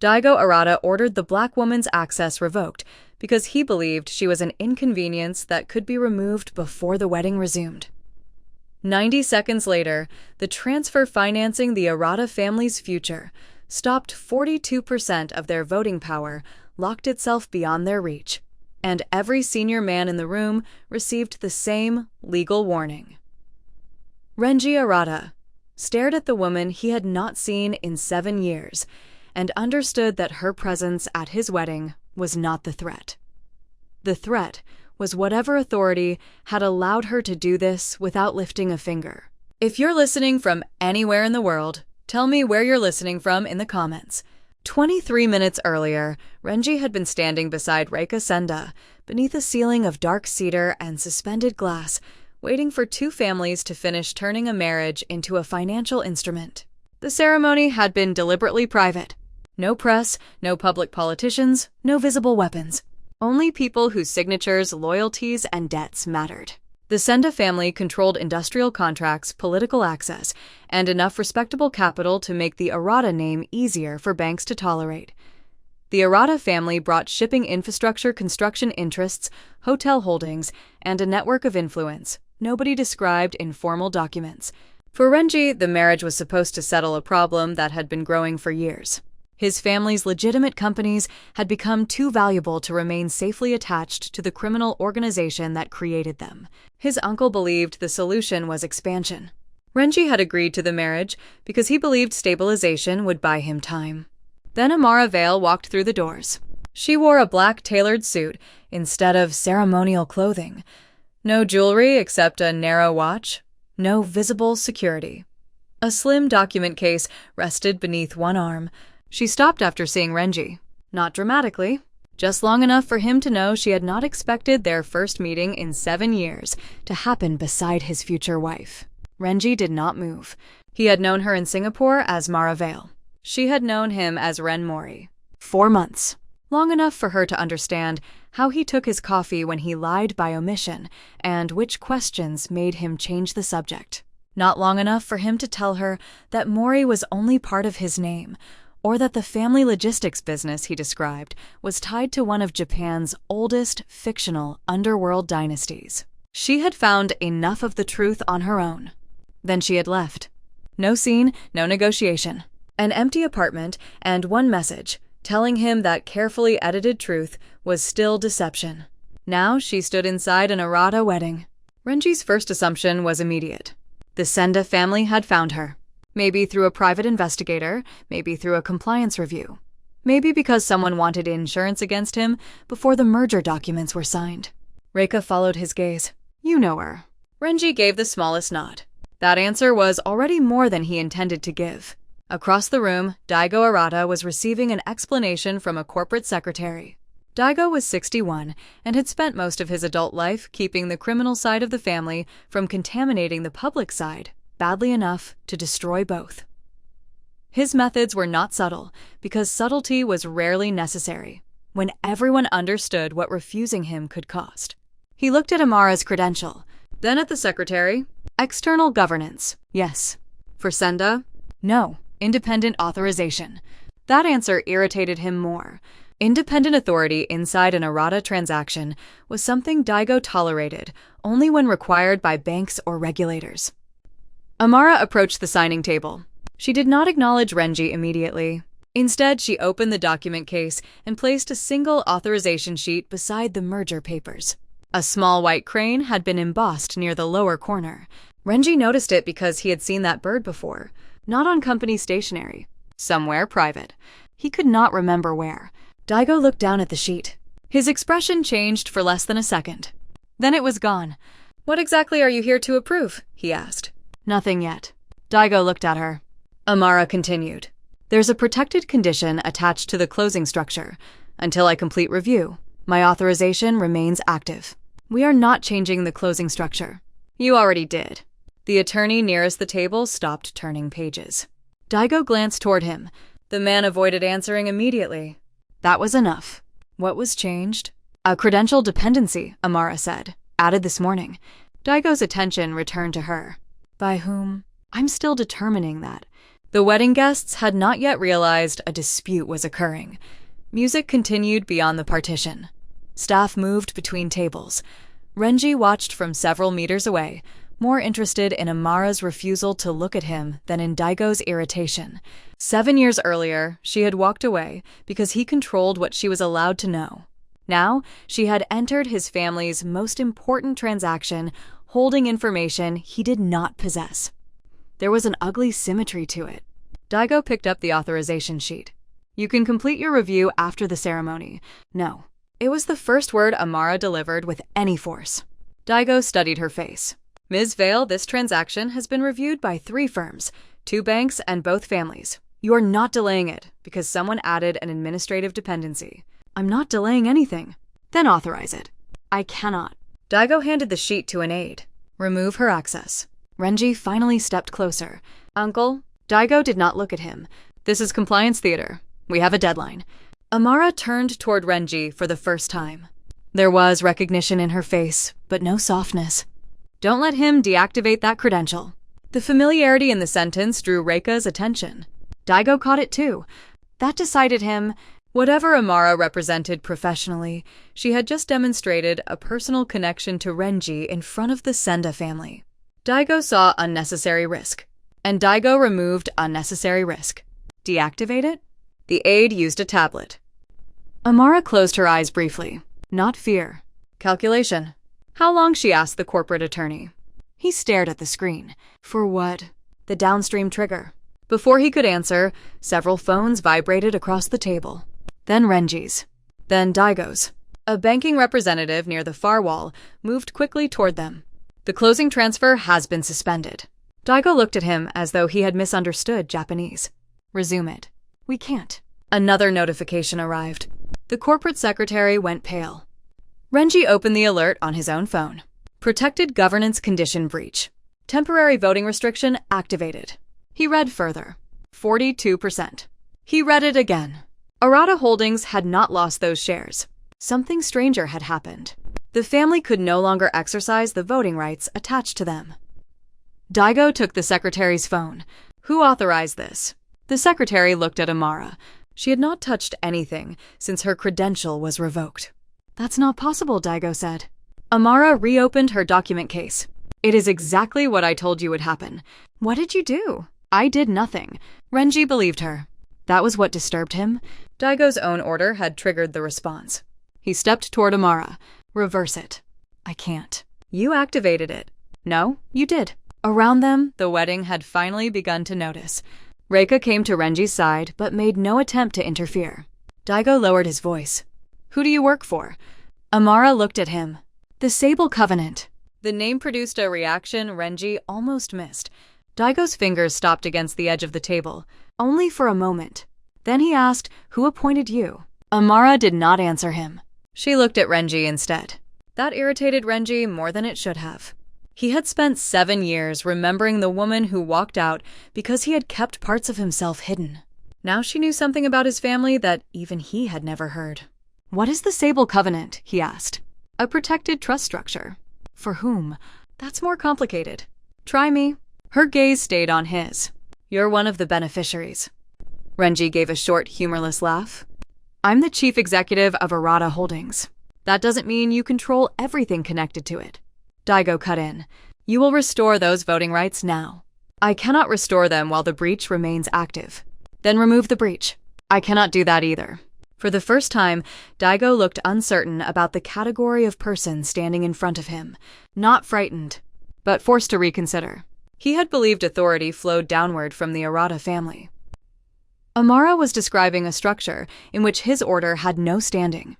Daigo Arata ordered the black woman's access revoked because he believed she was an inconvenience that could be removed before the wedding resumed. 90 seconds later, the transfer financing the Arata family's future stopped 42% of their voting power, locked itself beyond their reach, and every senior man in the room received the same legal warning. Renji Arata stared at the woman he had not seen in 7 years and understood that her presence at his wedding was not the threat. The threat was whatever authority had allowed her to do this without lifting a finger. If you're listening from anywhere in the world, tell me where you're listening from in the comments. 23 minutes earlier, Renji had been standing beside Reika Senda, beneath a ceiling of dark cedar and suspended glass, waiting for two families to finish turning a marriage into a financial instrument. The ceremony had been deliberately private. No press, no public politicians, no visible weapons. Only people whose signatures, loyalties, and debts mattered. The Senda family controlled industrial contracts, political access, and enough respectable capital to make the Arata name easier for banks to tolerate. The Arata family brought shipping infrastructure, construction interests, hotel holdings, and a network of influence nobody described in formal documents. For Renji, the marriage was supposed to settle a problem that had been growing for years. His family's legitimate companies had become too valuable to remain safely attached to the criminal organization that created them. His uncle believed the solution was expansion. Renji had agreed to the marriage because he believed stabilization would buy him time. Then Amara Vale walked through the doors. She wore a black tailored suit instead of ceremonial clothing. No jewelry except a narrow watch. No visible security. A slim document case rested beneath one arm. She stopped after seeing Renji. Not dramatically, just long enough for him to know she had not expected their first meeting in 7 years to happen beside his future wife. Renji did not move. He had known her in Singapore as Mara Vale. She had known him as Ren Mori. 4 months. Long enough for her to understand how he took his coffee when he lied by omission and which questions made him change the subject. Not long enough for him to tell her that Mori was only part of his name, or that the family logistics business he described was tied to one of Japan's oldest fictional underworld dynasties. She had found enough of the truth on her own. Then she had left. No scene, no negotiation. An empty apartment and one message, telling him that carefully edited truth was still deception. Now she stood inside an Arata wedding. Renji's first assumption was immediate. The Senda family had found her. Maybe through a private investigator, maybe through a compliance review. Maybe because someone wanted insurance against him before the merger documents were signed. Reika followed his gaze. You know her. Renji gave the smallest nod. That answer was already more than he intended to give. Across the room, Daigo Arata was receiving an explanation from a corporate secretary. Daigo was 61 and had spent most of his adult life keeping the criminal side of the family from contaminating the public side badly enough to destroy both. His methods were not subtle, because subtlety was rarely necessary, when everyone understood what refusing him could cost. He looked at Amara's credential, then at the secretary. External governance, yes. For Senda, no. Independent authorization. That answer irritated him more. Independent authority inside an Arata transaction was something Daigo tolerated only when required by banks or regulators. Amara approached the signing table. She did not acknowledge Renji immediately. Instead, she opened the document case and placed a single authorization sheet beside the merger papers. A small white crane had been embossed near the lower corner. Renji noticed it because he had seen that bird before, not on company stationery, somewhere private. He could not remember where. Daigo looked down at the sheet. His expression changed for less than a second. Then it was gone. What exactly are you here to approve? He asked. Nothing yet. Daigo looked at her. Amara continued. There's a protected condition attached to the closing structure. Until I complete review, my authorization remains active. We are not changing the closing structure. You already did. The attorney nearest the table stopped turning pages. Daigo glanced toward him. The man avoided answering immediately. That was enough. What was changed? A credential dependency, Amara said. Added this morning. Daigo's attention returned to her. By whom? I'm still determining that. The wedding guests had not yet realized a dispute was occurring. Music continued beyond the partition. Staff moved between tables. Renji watched from several meters away, more interested in Amara's refusal to look at him than in Daigo's irritation. 7 years earlier, she had walked away because he controlled what she was allowed to know. Now, she had entered his family's most important transaction, holding information he did not possess. There was an ugly symmetry to it. Daigo picked up the authorization sheet. "You can complete your review after the ceremony." No. It was the first word Amara delivered with any force. Daigo studied her face. "Ms. Vale, this transaction has been reviewed by 3 firms, 2 banks, and both families. You are not delaying it because someone added an administrative dependency." "I'm not delaying anything." "Then authorize it." "I cannot." Daigo handed the sheet to an aide. "Remove her access." Renji finally stepped closer. "Uncle?" Daigo did not look at him. "This is compliance theater. We have a deadline." Amara turned toward Renji for the first time. There was recognition in her face, but no softness. "Don't let him deactivate that credential." The familiarity in the sentence drew Reika's attention. Daigo caught it too. That decided him. Whatever Amara represented professionally, she had just demonstrated a personal connection to Renji in front of the Senda family. Daigo saw unnecessary risk, and Daigo removed unnecessary risk. Deactivate it? The aide used a tablet. Amara closed her eyes briefly. Not fear. Calculation. "How long?" she asked the corporate attorney. He stared at the screen. "For what?" "The downstream trigger." Before he could answer, several phones vibrated across the table. Then Renji's. Then Daigo's. A banking representative near the far wall moved quickly toward them. "The closing transfer has been suspended." Daigo looked at him as though he had misunderstood Japanese. "Resume it." "We can't." Another notification arrived. The corporate secretary went pale. Renji opened the alert on his own phone. Protected governance condition breach. Temporary voting restriction activated. He read further. 42%. He read it again. Arata Holdings had not lost those shares. Something stranger had happened. The family could no longer exercise the voting rights attached to them. Daigo took the secretary's phone. "Who authorized this?" The secretary looked at Amara. She had not touched anything since her credential was revoked. "That's not possible," Daigo said. Amara reopened her document case. "It is exactly what I told you would happen." "What did you do?" "I did nothing." Renji believed her. That was what disturbed him. Daigo's own order had triggered the response. He stepped toward Amara. "Reverse it." "I can't." "You activated it." "No, you did." Around them, the wedding had finally begun to notice. Reika came to Renji's side, but made no attempt to interfere. Daigo lowered his voice. "Who do you work for?" Amara looked at him. "The Sable Covenant." The name produced a reaction Renji almost missed. Daigo's fingers stopped against the edge of the table, only for a moment. Then he asked, "Who appointed you?" Amara did not answer him. She looked at Renji instead. That irritated Renji more than it should have. He had spent 7 years remembering the woman who walked out because he had kept parts of himself hidden. Now she knew something about his family that even he had never heard. "What is the Sable Covenant?" he asked. "A protected trust structure." "For whom?" "That's more complicated." "Try me." Her gaze stayed on his. "You're one of the beneficiaries." Renji gave a short, humorless laugh. "I'm the chief executive of Arata Holdings. That doesn't mean you control everything connected to it." Daigo cut in. "You will restore those voting rights now." "I cannot restore them while the breach remains active." "Then remove the breach." "I cannot do that either." For the first time, Daigo looked uncertain about the category of person standing in front of him. Not frightened, but forced to reconsider. He had believed authority flowed downward from the Arata family. Amara was describing a structure in which his order had no standing.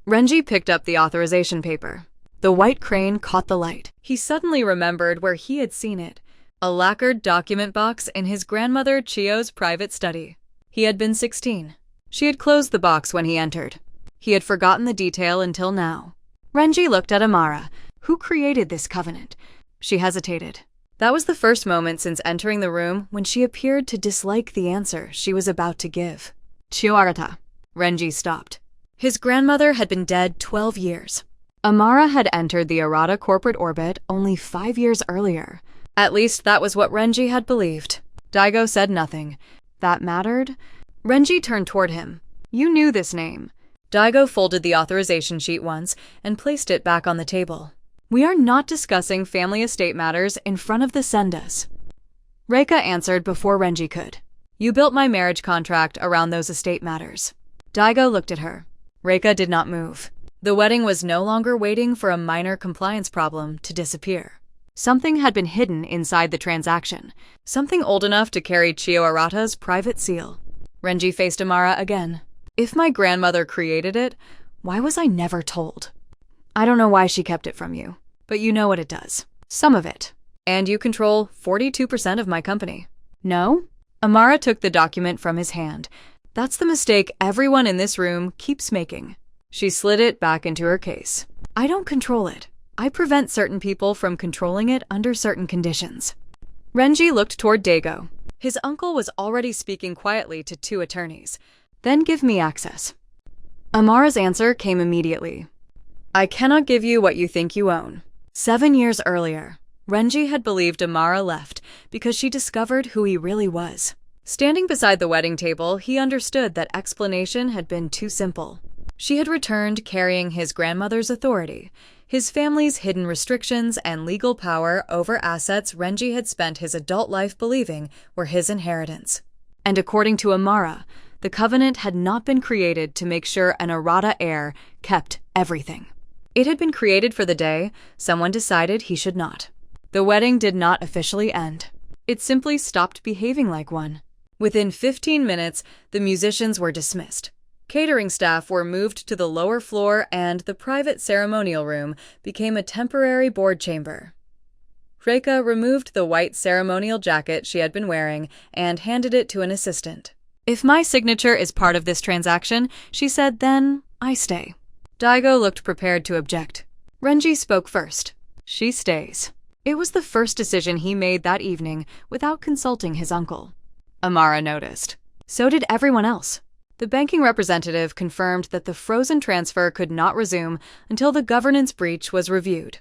Renji picked up the authorization paper. The white crane caught the light. He suddenly remembered where he had seen it, a lacquered document box in his grandmother Chio's private study. He had been 16. She had closed the box when he entered. He had forgotten the detail until now. Renji looked at Amara. Who created this covenant? She hesitated. That was the first moment since entering the room when she appeared to dislike the answer she was about to give. Chio Arata. Renji stopped. His grandmother had been dead 12 years. Amara had entered the Arata corporate orbit only 5 years earlier. At least that was what Renji had believed. Daigo said nothing. That mattered? Renji turned toward him. You knew this name. Daigo folded the authorization sheet once and placed it back on the table. We are not discussing family estate matters in front of the Sendas. Reika answered before Renji could. You built my marriage contract around those estate matters. Daigo looked at her. Reika did not move. The wedding was no longer waiting for a minor compliance problem to disappear. Something had been hidden inside the transaction. Something old enough to carry Chiyo Arata's private seal. Renji faced Amara again. If my grandmother created it, why was I never told? I don't know why she kept it from you, but you know what it does. Some of it. And you control 42% of my company. No? Amara took the document from his hand. That's the mistake everyone in this room keeps making. She slid it back into her case. I don't control it. I prevent certain people from controlling it under certain conditions. Renji looked toward Daigo. His uncle was already speaking quietly to two attorneys. Then give me access. Amara's answer came immediately. I cannot give you what you think you own. 7 years earlier, Renji had believed Amara left because she discovered who he really was. Standing beside the wedding table, he understood that explanation had been too simple. She had returned carrying his grandmother's authority, his family's hidden restrictions, and legal power over assets Renji had spent his adult life believing were his inheritance. And according to Amara, the covenant had not been created to make sure an Arata heir kept everything. It had been created for the day someone decided he should not. The wedding did not officially end. It simply stopped behaving like one. Within 15 minutes, the musicians were dismissed. Catering staff were moved to the lower floor, and the private ceremonial room became a temporary board chamber. Reika removed the white ceremonial jacket she had been wearing and handed it to an assistant. If my signature is part of this transaction, she said, then I stay. Daigo looked prepared to object. Renji spoke first. She stays. It was the first decision he made that evening without consulting his uncle. Amara noticed. So did everyone else. The banking representative confirmed that the frozen transfer could not resume until the governance breach was reviewed.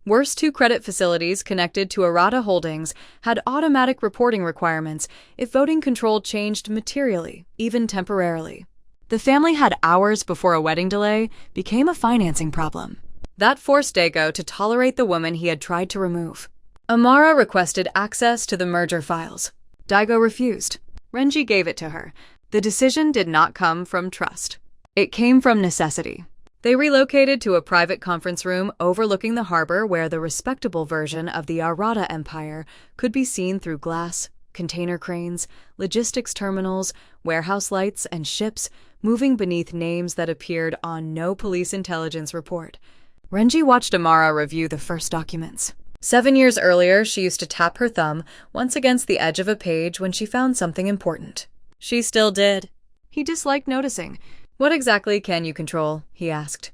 Worst two credit facilities connected to Arata Holdings had automatic reporting requirements if voting control changed materially, even temporarily. The family had hours before a wedding delay became a financing problem. That forced Daigo to tolerate the woman he had tried to remove. Amara requested access to the merger files. Daigo refused. Renji gave it to her. The decision did not come from trust. It came from necessity. They relocated to a private conference room overlooking the harbor where the respectable version of the Arata Empire could be seen through glass, container cranes, logistics terminals, warehouse lights, and ships moving beneath names that appeared on no police intelligence report. Renji watched Amara review the first documents. 7 years earlier, she used to tap her thumb once against the edge of a page when she found something important. She still did. He disliked noticing. What exactly can you control? He asked.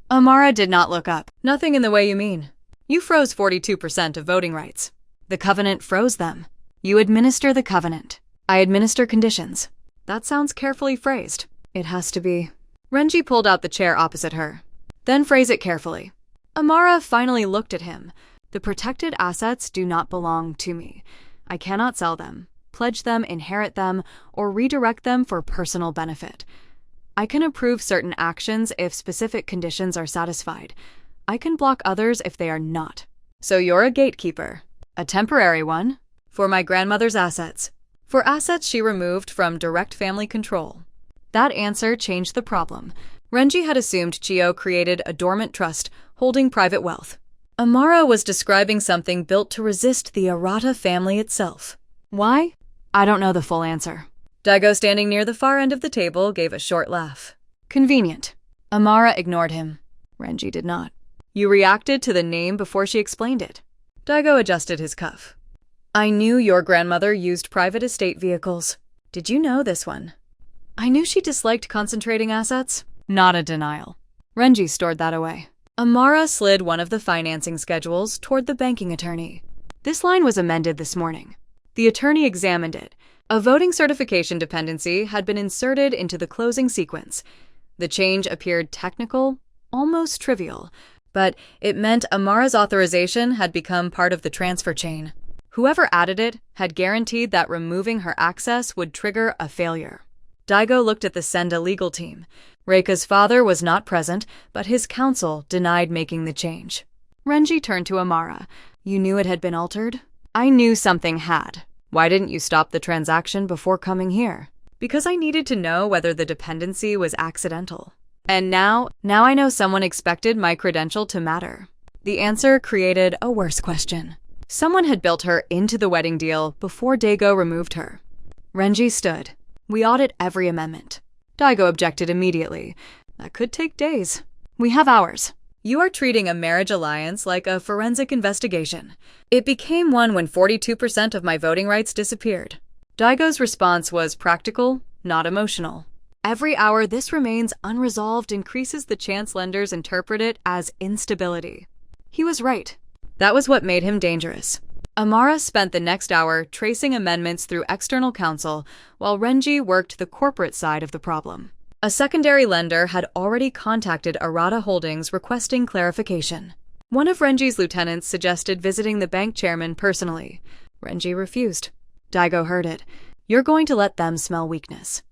Amara did not look up. Nothing in the way you mean. You froze 42% of voting rights. The covenant froze them. You administer the covenant. I administer conditions. That sounds carefully phrased. It has to be. Renji pulled out the chair opposite her. Then phrase it carefully. Amara finally looked at him. The protected assets do not belong to me. I cannot sell them, pledge them, inherit them, or redirect them for personal benefit. I can approve certain actions if specific conditions are satisfied. I can block others if they are not. So you're a gatekeeper. A temporary one. For my grandmother's assets. For assets she removed from direct family control. That answer changed the problem. Renji had assumed Chiyo created a dormant trust holding private wealth. Amara was describing something built to resist the Arata family itself. Why? I don't know the full answer. Daigo, standing near the far end of the table, gave a short laugh. Convenient. Amara ignored him. Renji did not. You reacted to the name before she explained it. Daigo adjusted his cuff. I knew your grandmother used private estate vehicles. Did you know this one? I knew she disliked concentrating assets. Not a denial. Renji stored that away. Amara slid one of the financing schedules toward the banking attorney. This line was amended this morning. The attorney examined it. A voting certification dependency had been inserted into the closing sequence. The change appeared technical, almost trivial, but it meant Amara's authorization had become part of the transfer chain. Whoever added it had guaranteed that removing her access would trigger a failure. Daigo looked at the Senda legal team. Reika's father was not present, but his counsel denied making the change. Renji turned to Amara. "You knew it had been altered?" "I knew something had. Why didn't you stop the transaction before coming here?" "Because I needed to know whether the dependency was accidental. And now I know someone expected my credential to matter." The answer created a worse question. Someone had built her into the wedding deal before Daigo removed her. Renji stood. "We audit every amendment." Daigo objected immediately. "That could take days. We have hours." "You are treating a marriage alliance like a forensic investigation. It became one when 42% of my voting rights disappeared." Daigo's response was practical, not emotional. "Every hour this remains unresolved increases the chance lenders interpret it as instability." He was right. That was what made him dangerous. Amara spent the next hour tracing amendments through external counsel, while Renji worked the corporate side of the problem. A secondary lender had already contacted Arata Holdings requesting clarification. One of Renji's lieutenants suggested visiting the bank chairman personally. Renji refused. Daigo heard it. "You're going to let them smell weakness."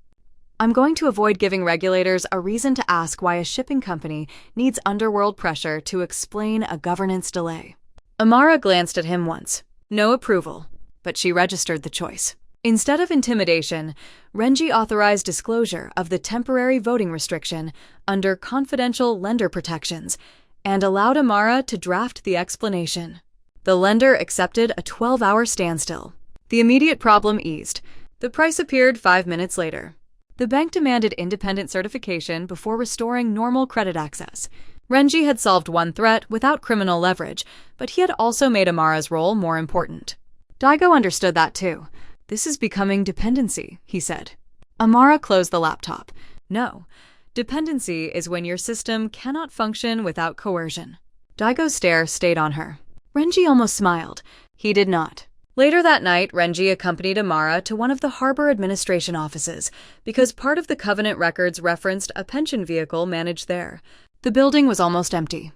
"I'm going to avoid giving regulators a reason to ask why a shipping company needs underworld pressure to explain a governance delay." Amara glanced at him once. No approval, but she registered the choice. Instead of intimidation, Renji authorized disclosure of the temporary voting restriction under confidential lender protections and allowed Amara to draft the explanation. The lender accepted a 12-hour standstill. The immediate problem eased. The price appeared 5 minutes later. The bank demanded independent certification before restoring normal credit access. Renji had solved one threat without criminal leverage, but he had also made Amara's role more important. Daigo understood that too. "This is becoming dependency," he said. Amara closed the laptop. "No. Dependency is when your system cannot function without coercion." Daigo's stare stayed on her. Renji almost smiled. He did not. Later that night, Renji accompanied Amara to one of the harbor administration offices because part of the Covenant records referenced a pension vehicle managed there. The building was almost empty.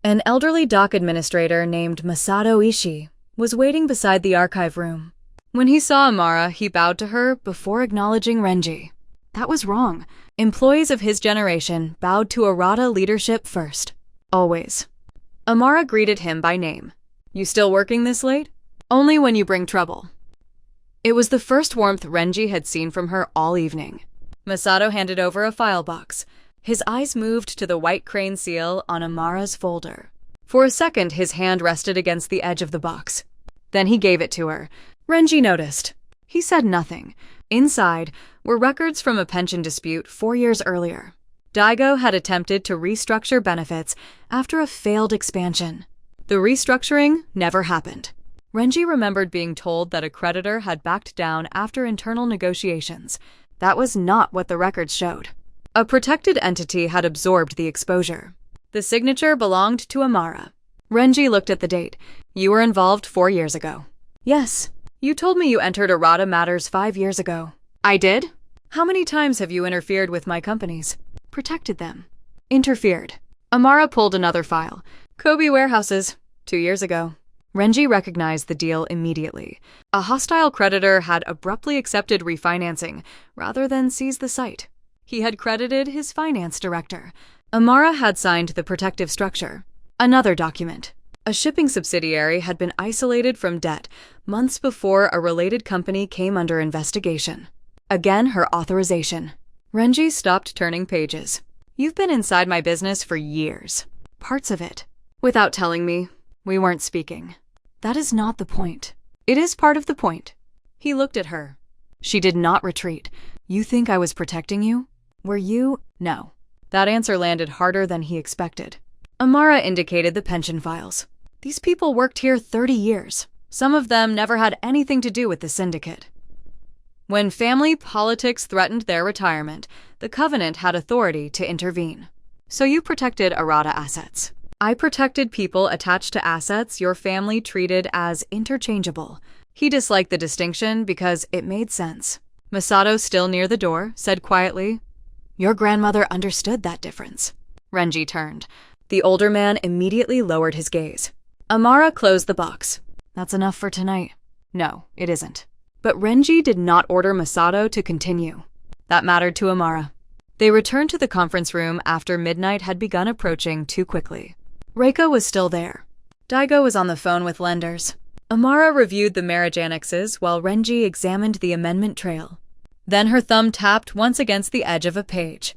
An elderly dock administrator named Masato Ishii was waiting beside the archive room. When he saw Amara, he bowed to her before acknowledging Renji. That was wrong. Employees of his generation bowed to Arata leadership first. Always. Amara greeted him by name. "You still working this late?" "Only when you bring trouble." It was the first warmth Renji had seen from her all evening. Masato handed over a file box. His eyes moved to the white crane seal on Amara's folder. For a second, his hand rested against the edge of the box. Then he gave it to her. Renji noticed. He said nothing. Inside were records from a pension dispute 4 years earlier. Daigo had attempted to restructure benefits after a failed expansion. The restructuring never happened. Renji remembered being told that a creditor had backed down after internal negotiations. That was not what the records showed. A protected entity had absorbed the exposure. The signature belonged to Amara. Renji looked at the date. "You were involved 4 years ago." "Yes. You told me you entered Arata Matters 5 years ago." "I did?" "How many times have you interfered with my companies?" "Protected them." "Interfered." Amara pulled another file. "Kobe Warehouses, 2 years ago." Renji recognized the deal immediately. A hostile creditor had abruptly accepted refinancing rather than seize the site. He had credited his finance director. Amara had signed the protective structure. Another document. A shipping subsidiary had been isolated from debt months before a related company came under investigation. Again, her authorization. Renji stopped turning pages. "You've been inside my business for years. Parts of it. Without telling me, we weren't speaking." "That is not the point." "It is part of the point." He looked at her. She did not retreat. "You think I was protecting you? Were you?" "No." That answer landed harder than he expected. Amara indicated the pension files. "These people worked here 30 years. Some of them never had anything to do with the syndicate. When family politics threatened their retirement, the Covenant had authority to intervene. So you protected Arata assets. I protected people attached to assets your family treated as interchangeable." He disliked the distinction because it made sense. Masato, still near the door, said quietly, "Your grandmother understood that difference." Renji turned. The older man immediately lowered his gaze. Amara closed the box. That's enough for tonight. No, it isn't. But Renji did not order Masato to continue. That mattered to Amara. They returned to the conference room after midnight had begun approaching too quickly. Reiko was still there. Daigo was on the phone with lenders. Amara reviewed the marriage annexes while Renji examined the amendment trail. Then her thumb tapped once against the edge of a page.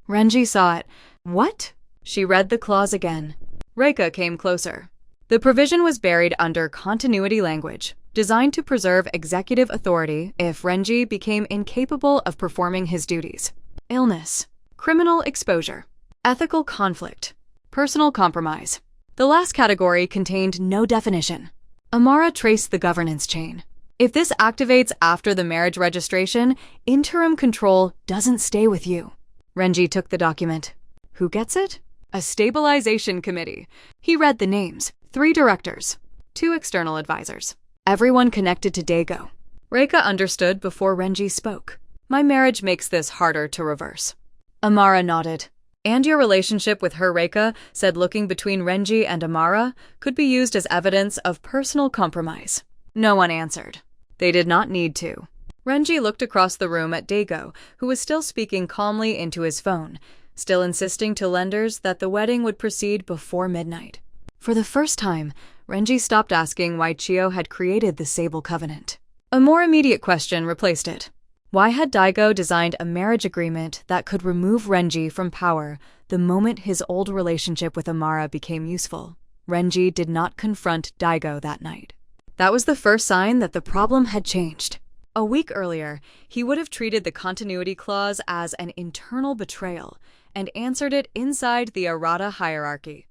Renji saw it. What? She read the clause again. Reika came closer. The provision was buried under continuity language, designed to preserve executive authority if Renji became incapable of performing his duties. Illness, criminal exposure, ethical conflict, personal compromise. The last category contained no definition. Amara traced the governance chain. If this activates after the marriage registration, interim control doesn't stay with you. Renji took the document. Who gets it? A stabilization committee. He read the names. 3 directors, 2 external advisors. Everyone connected to Daigo. Reika understood before Renji spoke. My marriage makes this harder to reverse. Amara nodded. And your relationship with her, Reika, said looking between Renji and Amara, could be used as evidence of personal compromise. No one answered. They did not need to. Renji looked across the room at Daigo, who was still speaking calmly into his phone, still insisting to lenders that the wedding would proceed before midnight. For the first time, Renji stopped asking why Chiyo had created the Sable Covenant. A more immediate question replaced it. Why had Daigo designed a marriage agreement that could remove Renji from power the moment his old relationship with Amara became useful? Renji did not confront Daigo that night. That was the first sign that the problem had changed. A week earlier, he would have treated the continuity clause as an internal betrayal and answered it inside the Arata hierarchy.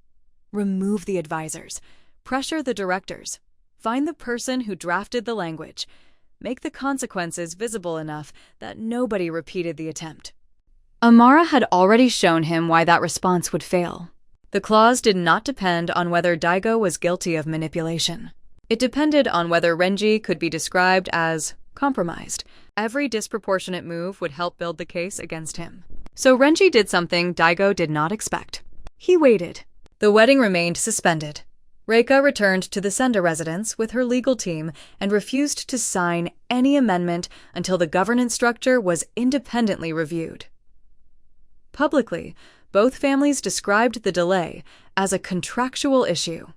Remove the advisors. Pressure the directors. Find the person who drafted the language. Make the consequences visible enough that nobody repeated the attempt. Amara had already shown him why that response would fail. The clause did not depend on whether Daigo was guilty of manipulation. It depended on whether Renji could be described as compromised. Every disproportionate move would help build the case against him. So Renji did something Daigo did not expect. He waited. The wedding remained suspended. Reika returned to the Senda residence with her legal team and refused to sign any amendment until the governance structure was independently reviewed. Publicly, both families described the delay as a contractual issue.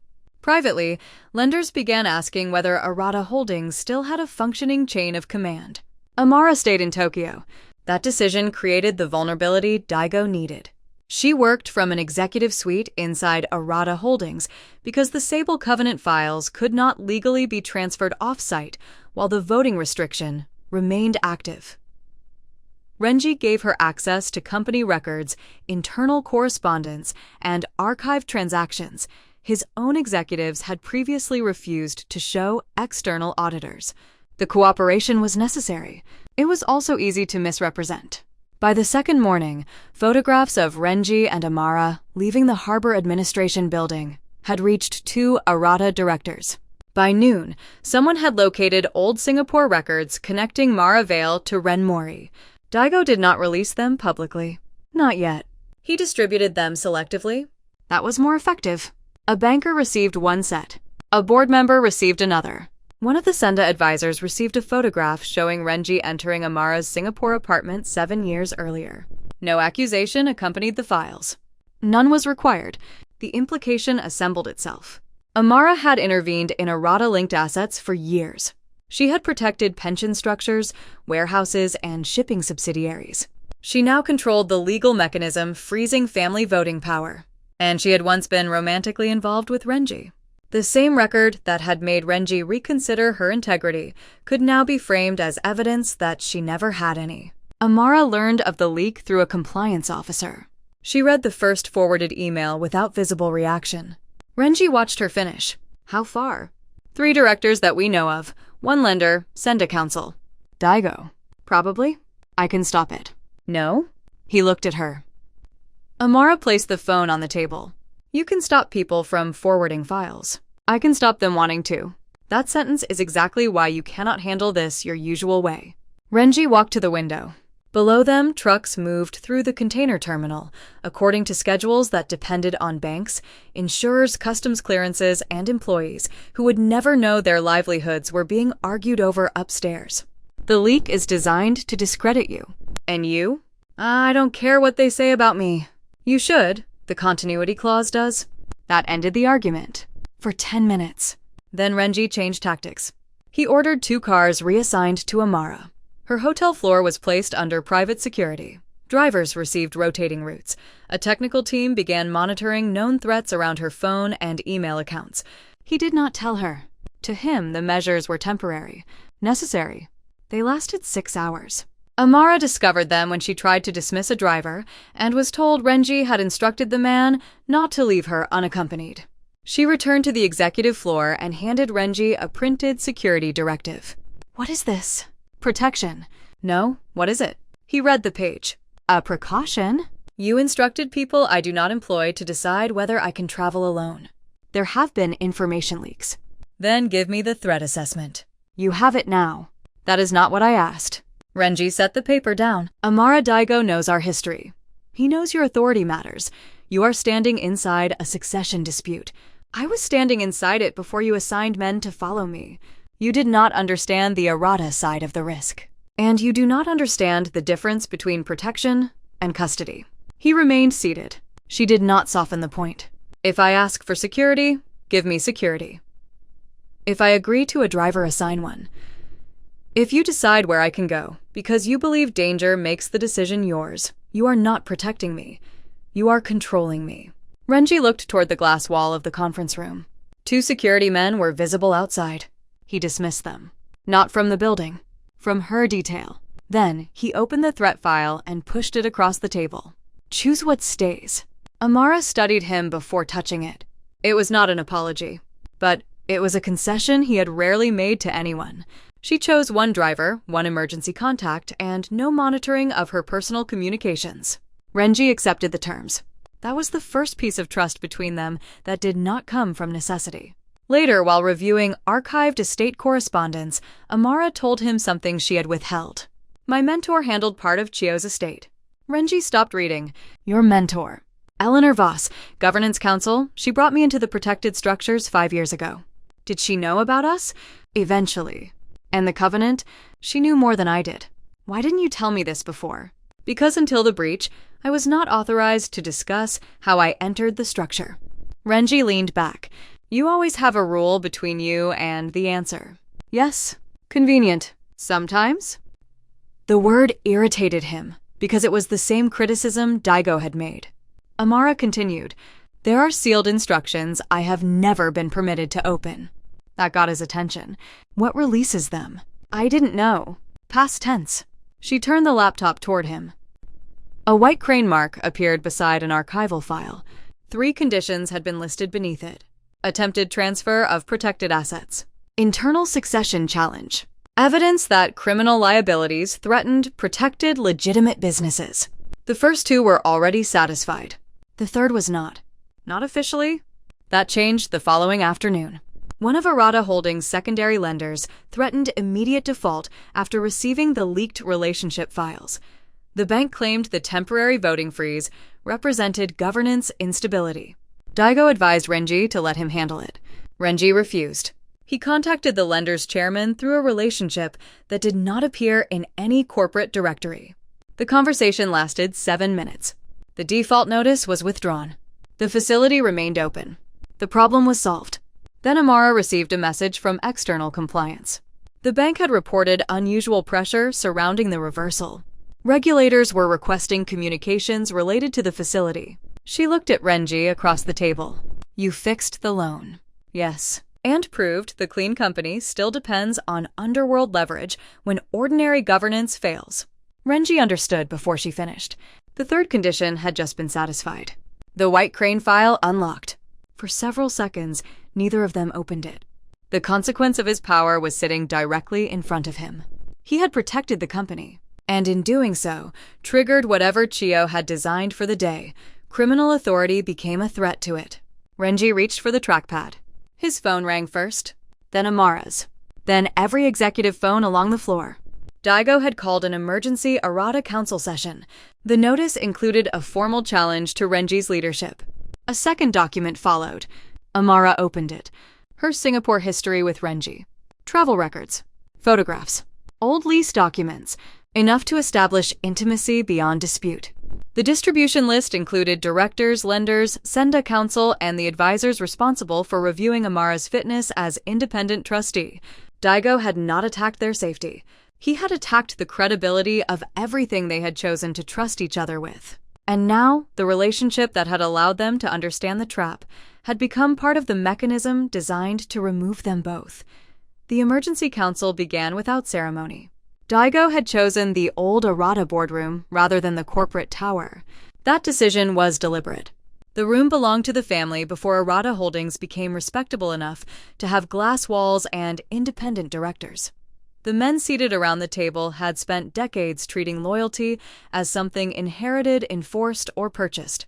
Privately, lenders began asking whether Arata Holdings still had a functioning chain of command. Amara stayed in Tokyo. That decision created the vulnerability Daigo needed. She worked from an executive suite inside Arata Holdings because the Sable Covenant files could not legally be transferred off-site while the voting restriction remained active. Renji gave her access to company records, internal correspondence, and archived transactions his own executives had previously refused to show external auditors. The cooperation was necessary. It was also easy to misrepresent. By the second morning, photographs of Renji and Amara leaving the Harbor Administration building had reached 2 Arata directors. By noon, someone had located old Singapore records connecting Mara Vale to Ren Mori. Daigo did not release them publicly. Not yet. He distributed them selectively. That was more effective. A banker received one set. A board member received another. One of the Senda advisors received a photograph showing Renji entering Amara's Singapore apartment 7 years earlier. No accusation accompanied the files. None was required. The implication assembled itself. Amara had intervened in Arata-linked assets for years. She had protected pension structures, warehouses, and shipping subsidiaries. She now controlled the legal mechanism freezing family voting power. And she had once been romantically involved with Renji. The same record that had made Renji reconsider her integrity could now be framed as evidence that she never had any. Amara learned of the leak through a compliance officer. She read the first forwarded email without visible reaction. Renji watched her finish. How far? 3 directors that we know of, 1 lender, Senda Council. Daigo. Probably. I can stop it. No? He looked at her. Amara placed the phone on the table. You can stop people from forwarding files. I can stop them wanting to. That sentence is exactly why you cannot handle this your usual way. Renji walked to the window. Below them, trucks moved through the container terminal, according to schedules that depended on banks, insurers, customs clearances, and employees who would never know their livelihoods were being argued over upstairs. The leak is designed to discredit you. And you? I don't care what they say about me. You should, the continuity clause does. That ended the argument. For 10 minutes. Then Renji changed tactics. He ordered 2 cars reassigned to Amara. Her hotel floor was placed under private security. Drivers received rotating routes. A technical team began monitoring known threats around her phone and email accounts. He did not tell her. To him, the measures were temporary. Necessary. They lasted 6 hours. Amara discovered them when she tried to dismiss a driver and was told Renji had instructed the man not to leave her unaccompanied. She returned to the executive floor and handed Renji a printed security directive. What is this? Protection. No, what is it? He read the page. A precaution? You instructed people I do not employ to decide whether I can travel alone. There have been information leaks. Then give me the threat assessment. You have it now. That is not what I asked. Renji set the paper down. Amara Daigo knows our history. He knows your authority matters. You are standing inside a succession dispute. I was standing inside it before you assigned men to follow me. You did not understand the errata side of the risk. And you do not understand the difference between protection and custody. He remained seated. She did not soften the point. If I ask for security, give me security. If I agree to a driver, assign one. If you decide where I can go, because you believe danger makes the decision yours, you are not protecting me. You are controlling me. Renji looked toward the glass wall of the conference room. 2 security men were visible outside. He dismissed them. Not from the building. From her detail. Then, he opened the threat file and pushed it across the table. Choose what stays. Amara studied him before touching it. It was not an apology. But it was a concession he had rarely made to anyone. She chose 1 driver, 1 emergency contact, and no monitoring of her personal communications. Renji accepted the terms. That was the first piece of trust between them that did not come from necessity. Later, while reviewing archived estate correspondence, Amara told him something she had withheld. My mentor handled part of Chio's estate. Renji stopped reading. Your mentor. Eleanor Voss, Governance Council. She brought me into the protected structures 5 years ago. Did she know about us? Eventually. And the Covenant? She knew more than I did. Why didn't you tell me this before? Because until the breach, I was not authorized to discuss how I entered the structure. Renji leaned back. You always have a rule between you and the answer. Yes, convenient. Sometimes. The word irritated him, because it was the same criticism Daigo had made. Amara continued, There are sealed instructions I have never been permitted to open. That got his attention. What releases them? I didn't know. Past tense. She turned the laptop toward him. A white crane mark appeared beside an archival file. 3 conditions had been listed beneath it. Attempted transfer of protected assets. Internal succession challenge. Evidence that criminal liabilities threatened protected legitimate businesses. The first 2 were already satisfied. The third was not. Not officially. That changed the following afternoon. One of Arata Holdings' secondary lenders threatened immediate default after receiving the leaked relationship files. The bank claimed the temporary voting freeze represented governance instability. Daigo advised Renji to let him handle it. Renji refused. He contacted the lender's chairman through a relationship that did not appear in any corporate directory. The conversation lasted 7 minutes. The default notice was withdrawn. The facility remained open. The problem was solved. Then Amara received a message from external compliance. The bank had reported unusual pressure surrounding the reversal. Regulators were requesting communications related to the facility. She looked at Renji across the table. You fixed the loan. Yes. And proved the clean company still depends on underworld leverage when ordinary governance fails. Renji understood before she finished. The third condition had just been satisfied. The white crane file unlocked. For several seconds, neither of them opened it. The consequence of his power was sitting directly in front of him. He had protected the company, and in doing so, triggered whatever Chio had designed for the day. Criminal authority became a threat to it. Renji reached for the trackpad. His phone rang first, then Amara's, then every executive phone along the floor. Daigo had called an emergency Arata council session. The notice included a formal challenge to Renji's leadership. A second document followed. Amara opened it. Her Singapore history with Renji. Travel records. Photographs. Old lease documents. Enough to establish intimacy beyond dispute. The distribution list included directors, lenders, Senda Council, and the advisors responsible for reviewing Amara's fitness as independent trustee. Daigo had not attacked their safety. He had attacked the credibility of everything they had chosen to trust each other with. And now, the relationship that had allowed them to understand the trap had become part of the mechanism designed to remove them both. The emergency council began without ceremony. Daigo had chosen the old Arata boardroom rather than the corporate tower. That decision was deliberate. The room belonged to the family before Arata Holdings became respectable enough to have glass walls and independent directors. The men seated around the table had spent decades treating loyalty as something inherited, enforced, or purchased.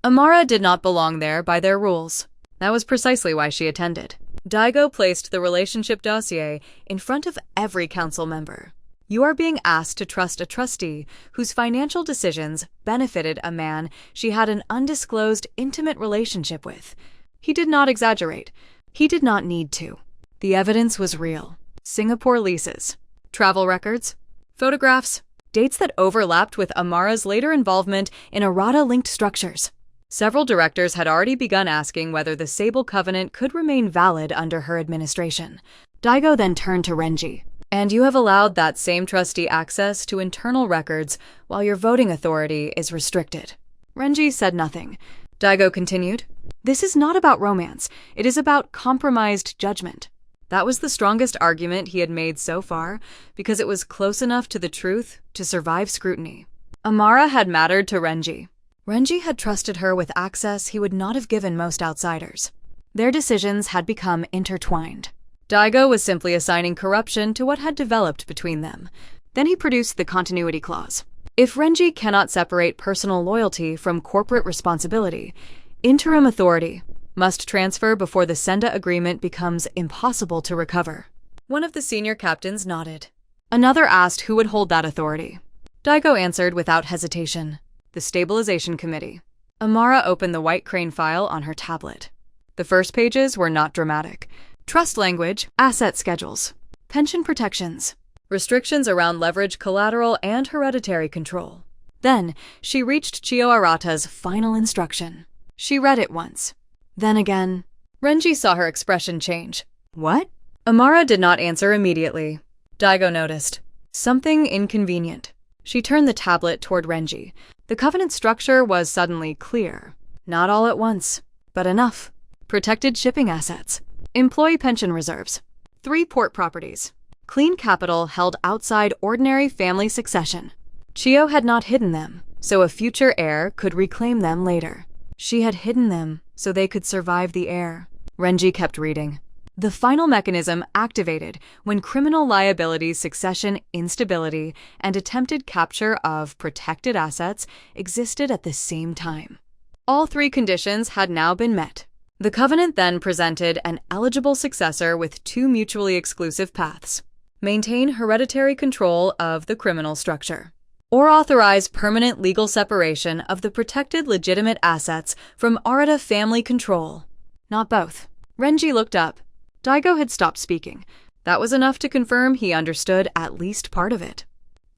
Amara did not belong there by their rules. That was precisely why she attended. Daigo placed the relationship dossier in front of every council member. You are being asked to trust a trustee whose financial decisions benefited a man she had an undisclosed, intimate relationship with. He did not exaggerate. He did not need to. The evidence was real. Singapore leases, travel records, photographs, dates that overlapped with Amara's later involvement in Arata-linked structures. Several directors had already begun asking whether the Sable Covenant could remain valid under her administration. Daigo then turned to Renji. And you have allowed that same trustee access to internal records while your voting authority is restricted. Renji said nothing. Daigo continued, This is not about romance. It is about compromised judgment. That was the strongest argument he had made so far, because it was close enough to the truth to survive scrutiny. Amara had mattered to Renji. Renji had trusted her with access he would not have given most outsiders. Their decisions had become intertwined. Daigo was simply assigning corruption to what had developed between them. Then he produced the continuity clause. If Renji cannot separate personal loyalty from corporate responsibility, interim authority must transfer before the Senda agreement becomes impossible to recover. One of the senior captains nodded. Another asked who would hold that authority. Daigo answered without hesitation. The Stabilization Committee. Amara opened the white crane file on her tablet. The first pages were not dramatic. Trust language, asset schedules, pension protections, restrictions around leverage collateral and hereditary control. Then, she reached Chio Arata's final instruction. She read it once. Then again. Renji saw her expression change. What? Amara did not answer immediately. Daigo noticed. Something inconvenient. She turned the tablet toward Renji. The covenant structure was suddenly clear. Not all at once, but enough. Protected shipping assets. Employee pension reserves. 3 port properties. Clean capital held outside ordinary family succession. Chio had not hidden them, so a future heir could reclaim them later. She had hidden them so they could survive the heir. Renji kept reading. The final mechanism activated when criminal liability succession instability and attempted capture of protected assets existed at the same time. All 3 conditions had now been met. The covenant then presented an eligible successor with 2 mutually exclusive paths. Maintain hereditary control of the criminal structure, or authorize permanent legal separation of the protected legitimate assets from Arata family control. Not both. Renji looked up. Daigo had stopped speaking. That was enough to confirm he understood at least part of it.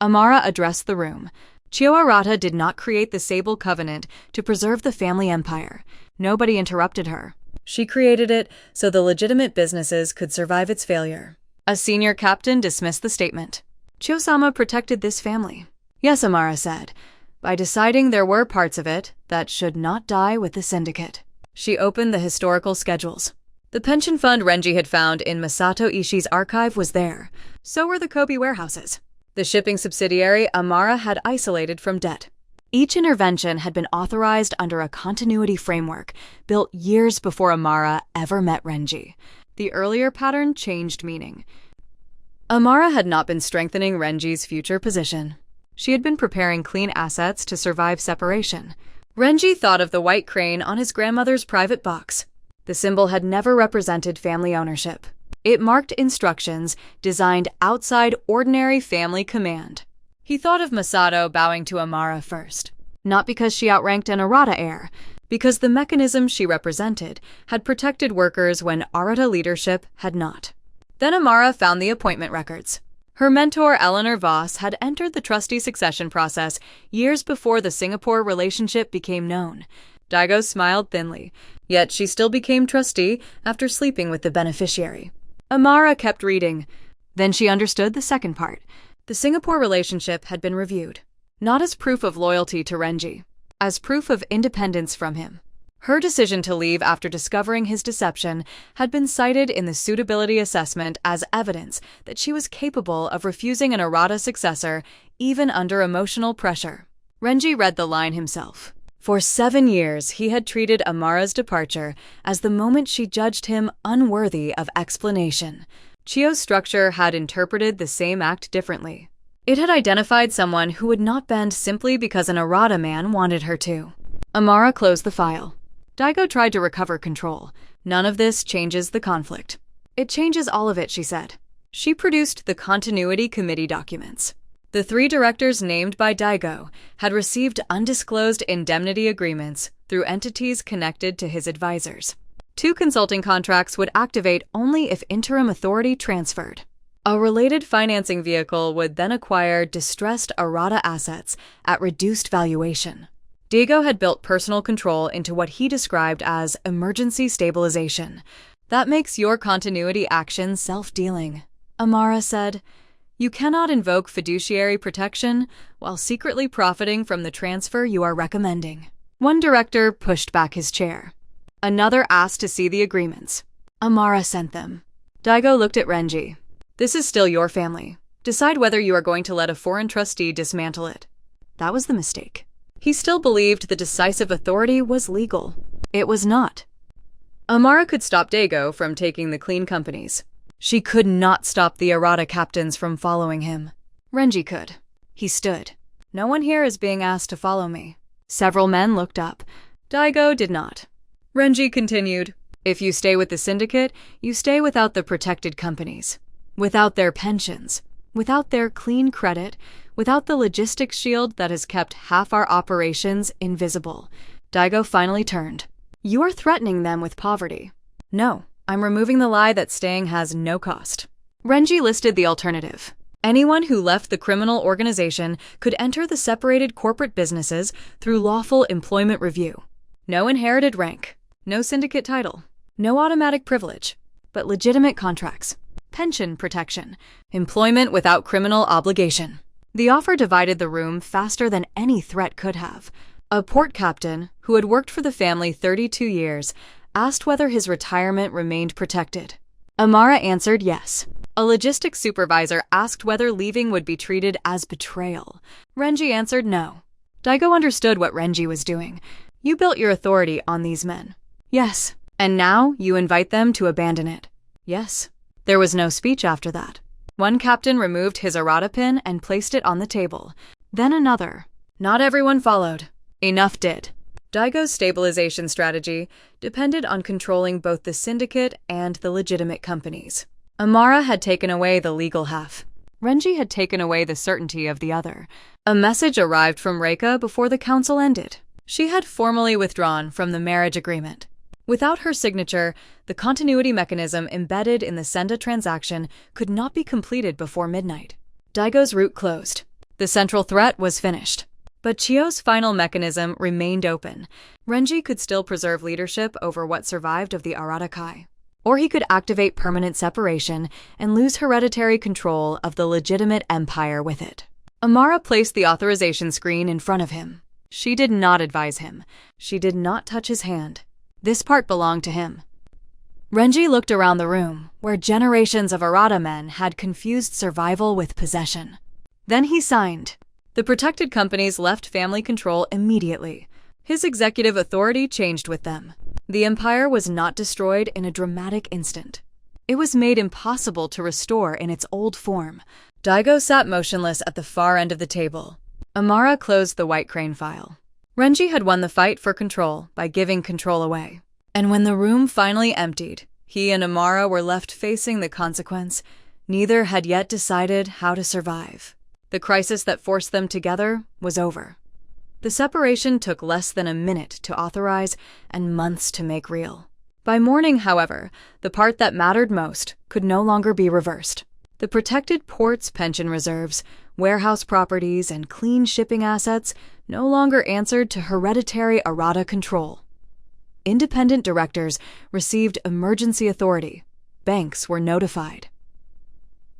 Amara addressed the room. Chio Arata did not create the Sable Covenant to preserve the family empire. Nobody interrupted her. She created it so the legitimate businesses could survive its failure. A senior captain dismissed the statement. Chio-sama protected this family. Yes, Amara said, by deciding there were parts of it that should not die with the syndicate. She opened the historical schedules. The pension fund Renji had found in Masato Ishii's archive was there. So were the Kobe warehouses. The shipping subsidiary Amara had isolated from debt. Each intervention had been authorized under a continuity framework built years before Amara ever met Renji. The earlier pattern changed meaning. Amara had not been strengthening Renji's future position. She had been preparing clean assets to survive separation. Renji thought of the white crane on his grandmother's private box. The symbol had never represented family ownership. It marked instructions designed outside ordinary family command. He thought of Masato bowing to Amara first, not because she outranked an Arata heir, because the mechanism she represented had protected workers when Arata leadership had not. Then Amara found the appointment records. Her mentor, Eleanor Voss, had entered the trustee succession process years before the Singapore relationship became known. Daigo smiled thinly, yet she still became trustee after sleeping with the beneficiary. Amara kept reading. Then she understood the second part. The Singapore relationship had been reviewed, not as proof of loyalty to Renji, as proof of independence from him. Her decision to leave after discovering his deception had been cited in the suitability assessment as evidence that she was capable of refusing an Arata successor even under emotional pressure. Renji read the line himself. For 7 years, he had treated Amara's departure as the moment she judged him unworthy of explanation. Chio's structure had interpreted the same act differently. It had identified someone who would not bend simply because an Arata man wanted her to. Amara closed the file. Daigo tried to recover control. None of this changes the conflict. It changes all of it, she said. She produced the Continuity Committee documents. The 3 directors named by Daigo had received undisclosed indemnity agreements through entities connected to his advisors. 2 consulting contracts would activate only if interim authority transferred. A related financing vehicle would then acquire distressed Arata assets at reduced valuation. Daigo had built personal control into what he described as emergency stabilization. That makes your continuity action self-dealing, Amara said. You cannot invoke fiduciary protection while secretly profiting from the transfer you are recommending. One director pushed back his chair. Another asked to see the agreements. Amara sent them. Daigo looked at Renji. This is still your family. Decide whether you are going to let a foreign trustee dismantle it. That was the mistake. He still believed the decisive authority was legal. It was not. Amara could stop Daigo from taking the clean companies. She could not stop the Arata captains from following him. Renji could. He stood. No one here is being asked to follow me. Several men looked up. Daigo did not. Renji continued. If you stay with the syndicate, you stay without the protected companies. Without their pensions. Without their clean credit. Without the logistics shield that has kept half our operations invisible. Daigo finally turned. You are threatening them with poverty. No, I'm removing the lie that staying has no cost. Renji listed the alternative. Anyone who left the criminal organization could enter the separated corporate businesses through lawful employment review. No inherited rank, no syndicate title, no automatic privilege, but legitimate contracts, pension protection, employment without criminal obligation. The offer divided the room faster than any threat could have. A port captain, who had worked for the family 32 years, asked whether his retirement remained protected. Amara answered yes. A logistics supervisor asked whether leaving would be treated as betrayal. Renji answered no. Daigo understood what Renji was doing. You built your authority on these men. Yes. And now you invite them to abandon it. Yes. There was no speech after that. One captain removed his Arata pin and placed it on the table. Then another. Not everyone followed. Enough did. Daigo's stabilization strategy depended on controlling both the syndicate and the legitimate companies. Amara had taken away the legal half. Renji had taken away the certainty of the other. A message arrived from Reika before the council ended. She had formally withdrawn from the marriage agreement. Without her signature, the continuity mechanism embedded in the Senda transaction could not be completed before midnight. Daigo's route closed. The central threat was finished. But Chio's final mechanism remained open. Renji could still preserve leadership over what survived of the Arata. Or he could activate permanent separation and lose hereditary control of the legitimate empire with it. Amara placed the authorization screen in front of him. She did not advise him. She did not touch his hand. This part belonged to him. Renji looked around the room, where generations of Arata men had confused survival with possession. Then he signed. The protected companies left family control immediately. His executive authority changed with them. The empire was not destroyed in a dramatic instant. It was made impossible to restore in its old form. Daigo sat motionless at the far end of the table. Amara closed the White Crane file. Renji had won the fight for control by giving control away. And when the room finally emptied, He and Amara were left facing the consequence. Neither had yet decided how to survive. The crisis that forced them together was over. The separation took less than a minute to authorize and months to make real. By morning, however, the part that mattered most could no longer be reversed. The protected port's pension reserves, warehouse properties, and clean shipping assets no longer answered to hereditary Arata control. Independent directors received emergency authority. Banks were notified.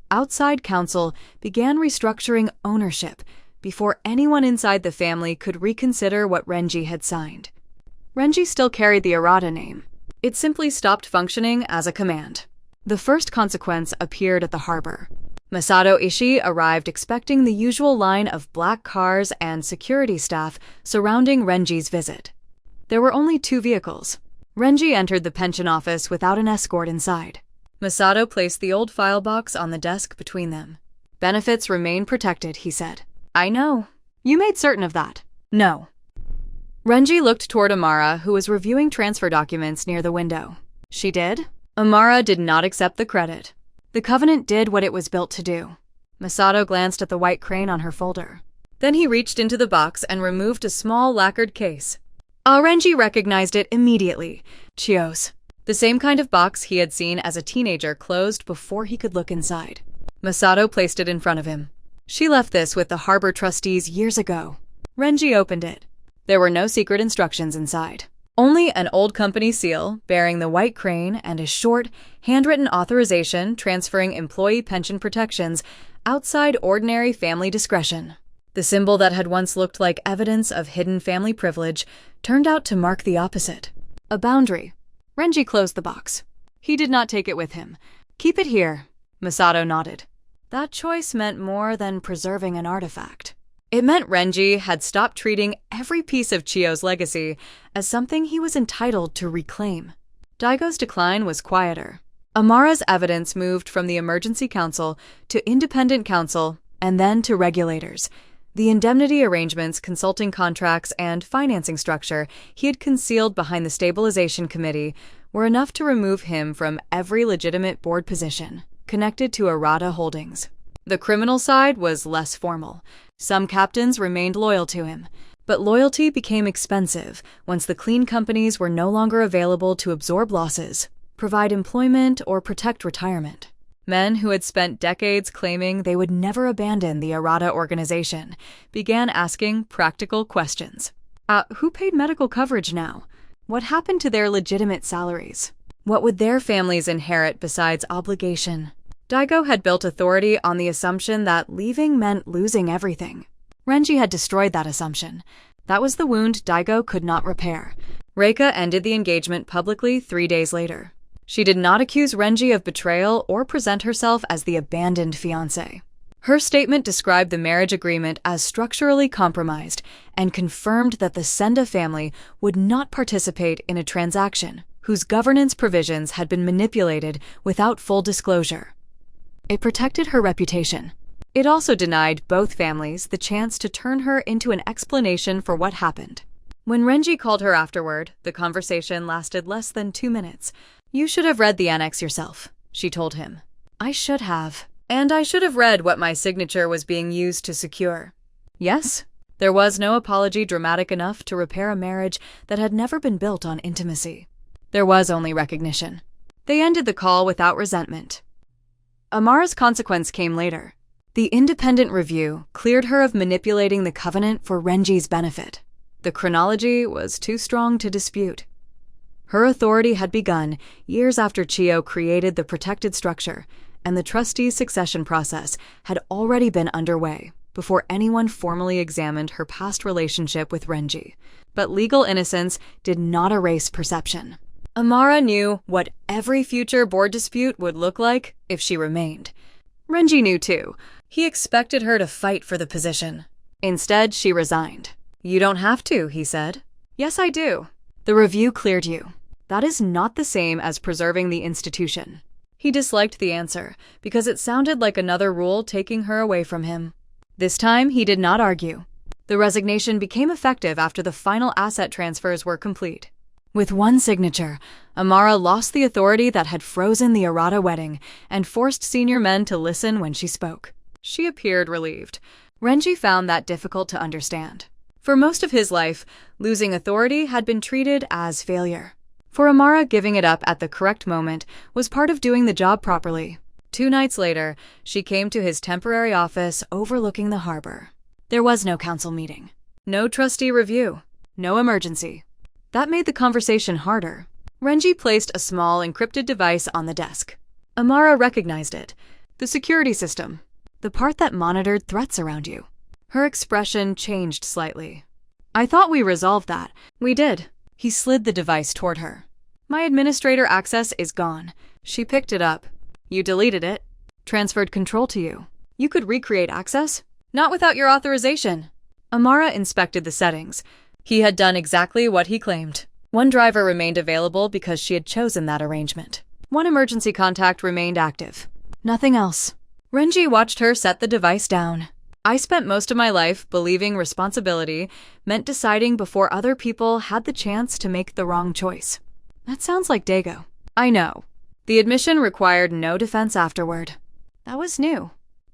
Outside counsel began restructuring ownership before anyone inside the family could reconsider what Renji had signed. Renji still carried the Arata name. It simply stopped functioning as a command. The first consequence appeared at the harbor. Masato Ishii arrived expecting the usual line of black cars and security staff surrounding Renji's visit. There were only 2 vehicles. Renji entered the pension office without an escort inside. Masato placed the old file box on the desk between them. "Benefits remain protected," he said. "I know. You made certain of that." "No." Renji looked toward Amara, who was reviewing transfer documents near the window. "She did?" Amara did not accept the credit. The Covenant did what it was built to do. Masato glanced at the white crane on her folder. Then he reached into the box and removed a small lacquered case. Renji recognized it immediately. Chio's. The same kind of box he had seen as a teenager closed before he could look inside. Masato placed it in front of him. "She left this with the harbor trustees years ago." Renji opened it. There were no secret instructions inside. Only an old company seal bearing the white crane and a short, handwritten authorization transferring employee pension protections outside ordinary family discretion. The symbol that had once looked like evidence of hidden family privilege turned out to mark the opposite. A boundary. Renji closed the box. He did not take it with him. "Keep it here." Masato nodded. That choice meant more than preserving an artifact. It meant Renji had stopped treating every piece of Chio's legacy as something he was entitled to reclaim. Daigo's decline was quieter. Amara's evidence moved from the emergency council to independent counsel and then to regulators. The indemnity arrangements, consulting contracts, and financing structure he had concealed behind the stabilization committee were enough to remove him from every legitimate board position connected to Arata Holdings. The criminal side was less formal. Some captains remained loyal to him, but loyalty became expensive once the clean companies were no longer available to absorb losses, provide employment, or protect retirement. Men who had spent decades claiming they would never abandon the Arata organization began asking practical questions. Who paid medical coverage now? What happened to their legitimate salaries? What would their families inherit besides obligation? Daigo had built authority on the assumption that leaving meant losing everything. Renji had destroyed that assumption. That was the wound Daigo could not repair. Reika ended the engagement publicly 3 days later. She did not accuse Renji of betrayal or present herself as the abandoned fiancé. Her statement described the marriage agreement as structurally compromised and confirmed that the Senda family would not participate in a transaction whose governance provisions had been manipulated without full disclosure. It protected her reputation. It also denied both families the chance to turn her into an explanation for what happened. When Renji called her afterward, the conversation lasted less than 2 minutes. "You should have read the annex yourself," she told him. "I should have. And I should have read what my signature was being used to secure." Yes, there was no apology dramatic enough to repair a marriage that had never been built on intimacy. There was only recognition. They ended the call without resentment. Amara's consequence came later. The independent review cleared her of manipulating the Covenant for Renji's benefit. The chronology was too strong to dispute. Her authority had begun years after Chio created the protected structure, and the trustees' succession process had already been underway before anyone formally examined her past relationship with Renji. But legal innocence did not erase perception. Amara knew what every future board dispute would look like if she remained. Renji knew too. He expected her to fight for the position. Instead, she resigned. "You don't have to," he said. "Yes, I do. The review cleared you. That is not the same as preserving the institution." He disliked the answer because it sounded like another rule taking her away from him. This time, he did not argue. The resignation became effective after the final asset transfers were complete. With one signature, Amara lost the authority that had frozen the Arata wedding and forced senior men to listen when she spoke. She appeared relieved. Renji found that difficult to understand. For most of his life, losing authority had been treated as failure. For Amara, giving it up at the correct moment was part of doing the job properly. 2 nights later, she came to his temporary office overlooking the harbor. There was no council meeting, no trustee review, no emergency. That made the conversation harder. Renji placed a small encrypted device on the desk. Amara recognized it. The security system. The part that monitored threats around you. Her expression changed slightly. I thought we resolved that. We did. He slid the device toward her. My administrator access is gone. She picked it up. You deleted it. Transferred control to you. You could recreate access? Not without your authorization. Amara inspected the settings. He had done exactly what he claimed. One driver remained available because she had chosen that arrangement. One emergency contact remained active. Nothing else. Renji watched her set the device down. I spent most of my life believing responsibility meant deciding before other people had the chance to make the wrong choice. That sounds like Dago. I know. The admission required no defense afterward. That was new.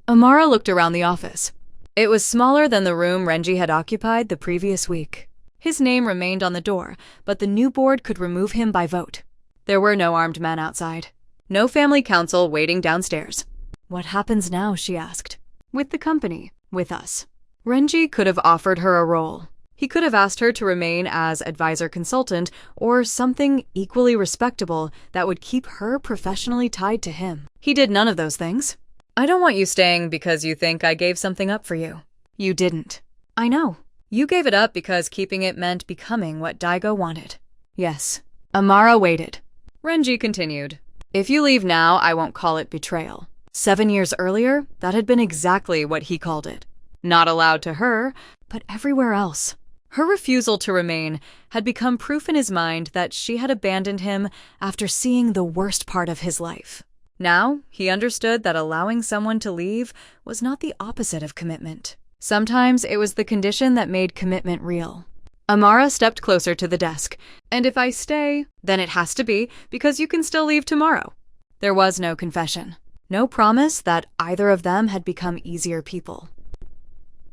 Amara looked around the office. It was smaller than the room Renji had occupied the previous week. His name remained on the door, but the new board could remove him by vote. There were no armed men outside. No family council waiting downstairs. What happens now, she asked. With the company, with us. Renji could have offered her a role. He could have asked her to remain as advisor consultant or something equally respectable that would keep her professionally tied to him. He did none of those things. I don't want you staying because you think I gave something up for you. You didn't. I know. You gave it up because keeping it meant becoming what Daigo wanted. Yes. Amara waited. Renji continued. If you leave now, I won't call it betrayal. 7 years earlier, that had been exactly what he called it. Not allowed to her, but everywhere else. Her refusal to remain had become proof in his mind that she had abandoned him after seeing the worst part of his life. Now, he understood that allowing someone to leave was not the opposite of commitment. Sometimes it was the condition that made commitment real. Amara stepped closer to the desk. And if I stay, then it has to be because you can still leave tomorrow. There was no confession. No promise that either of them had become easier people.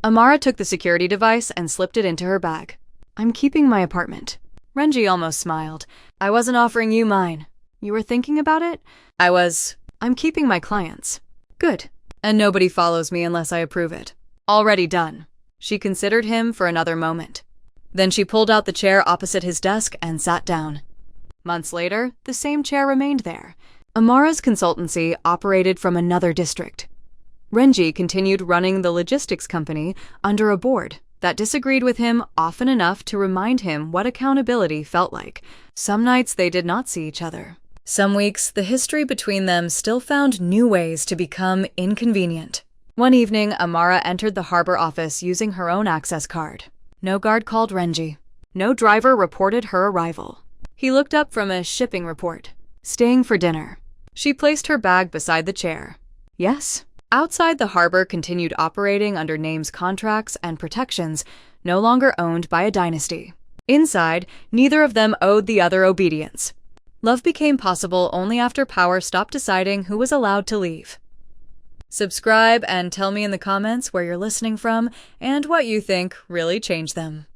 Amara took the security device and slipped it into her bag. I'm keeping my apartment. Renji almost smiled. I wasn't offering you mine. You were thinking about it? I'm keeping my clients. Good. And nobody follows me unless I approve it. Already done. She considered him for another moment. Then she pulled out the chair opposite his desk and sat down. Months later, the same chair remained there. Amara's consultancy operated from another district. Renji continued running the logistics company under a board that disagreed with him often enough to remind him what accountability felt like. Some nights they did not see each other. Some weeks, the history between them still found new ways to become inconvenient. One evening, Amara entered the harbor office using her own access card. No guard called Renji. No driver reported her arrival. He looked up from a shipping report. Staying for dinner. She placed her bag beside the chair. Yes. Outside, the harbor continued operating under names, contracts, and protections, no longer owned by a dynasty. Inside, neither of them owed the other obedience. Love became possible only after power stopped deciding who was allowed to leave. Subscribe and tell me in the comments where you're listening from and what you think really changed them.